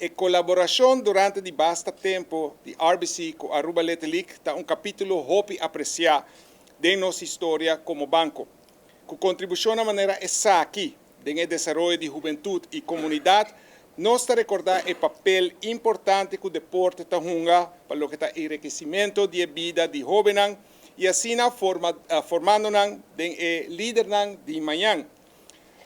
A colaboração durante o basta tempo de RBC com Aruba Letelic está capítulo hopi apreciar de nossa história como banco. Com contribuição de maneira aqui no desenvolvimento de juventude e comunidade, nós recordar o papel importante que o deporte está jogando para o que está enriquecimento de vida de jovens e assim formando de líder de amanhã.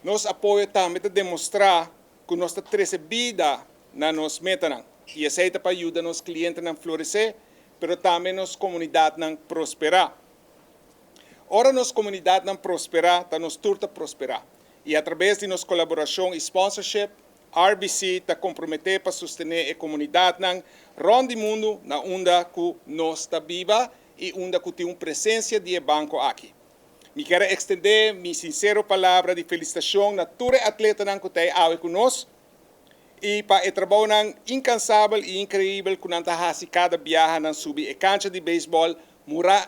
Nós apoiamos também a demonstrar que nós temos vida na nossa meta e aceita para ajudar nos clientes a florescer, mas também nos comunidade a prosperar. Ora, nossa comunidade a prosperar, está nos turta prosperar. E através de nossa colaboração e sponsorship, RBC está comprometido para sustentar a comunidade onde o mundo na onda que nós está viva e onde que tem uma presença de banco aqui. Me quero estender minha sincera palavra de felicitação a todos os atletas que estão aqui conosco e para o trabalho incansável e incrível que nós fazemos cada viagem na subir a cancha de beisebol,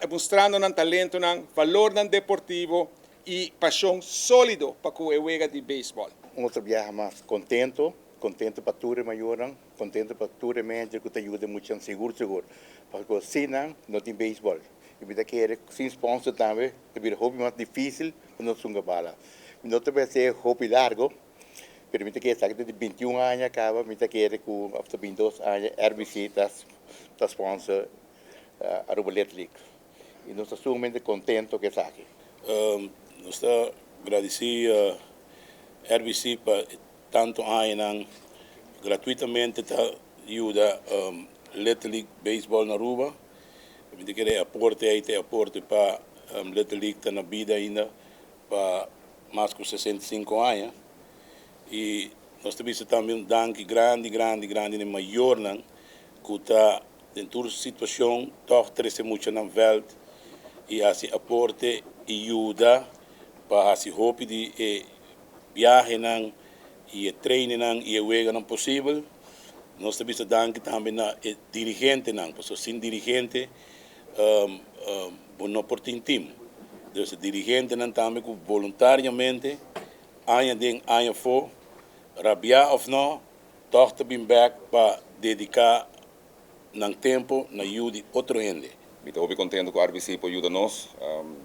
mostrando o talento, valor deportivo e paixão sólido para o jogo de beisebol. Outro viaje mais contento para todos maiores, contento para todos os manager que te ajudam muito seguro, porque assim não tem beisebol. E me quer sem sponsor também, que é um hobby mais difícil quando não sunga bala. Não vai ser hobby largo, mas me quer saber de 21 anos acaba, me quer que after 22 anos RBC está sponsor Aruba Letelic. E nós estamos sumamente contentos que está aqui. Nós estamos agradecidos a RBC por tanto anos gratuitamente ajuda Letelic Baseball na Aruba. Me quer aporte para Letelic na vida ainda para mais de 65 anos. E nós temos também um dank grande de maior que está em toda situação, toch cresce muito na welt e assim aporte e ajuda para assim hope de viagem e treino e o não possível. Nós temos dank também na dirigente porque sem dirigente não por team. Então, dirigente também que voluntariamente ano for rabia of no, toch te bem back para dedicar tempo na ajuda de outro gente. Estou muito contente com a RBC por ajudar-nos.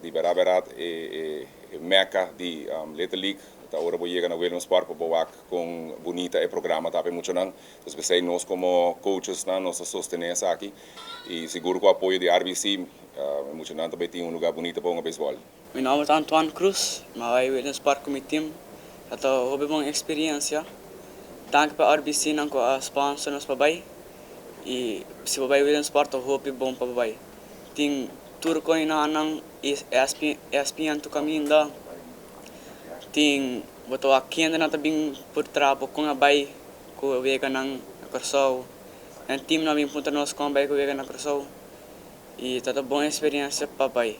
De verdade, é meca de Letelic. Agora vou chegar na Williams Park para com bonita programa também muito não. Então, pensei nós como coaches nós sostener isso aqui e seguro com o apoio de RBC muito não também tem lugar bonito para o beisebol. Meu nome é Antoine Cruz, mas eu Williams Park com meu time. Então, houve uma experiência. Dank para RBC não com a sponsor nos papai. E se papai Williams Park houve bom para papai. Tem tudo que nang ESPN tu kami da. Ting boto aqui ainda não tabing por trapo com a bai com o vega nang Corsol. E time não vem punta nós com a bai com o vega na Corsol. E tá boa experiência papai.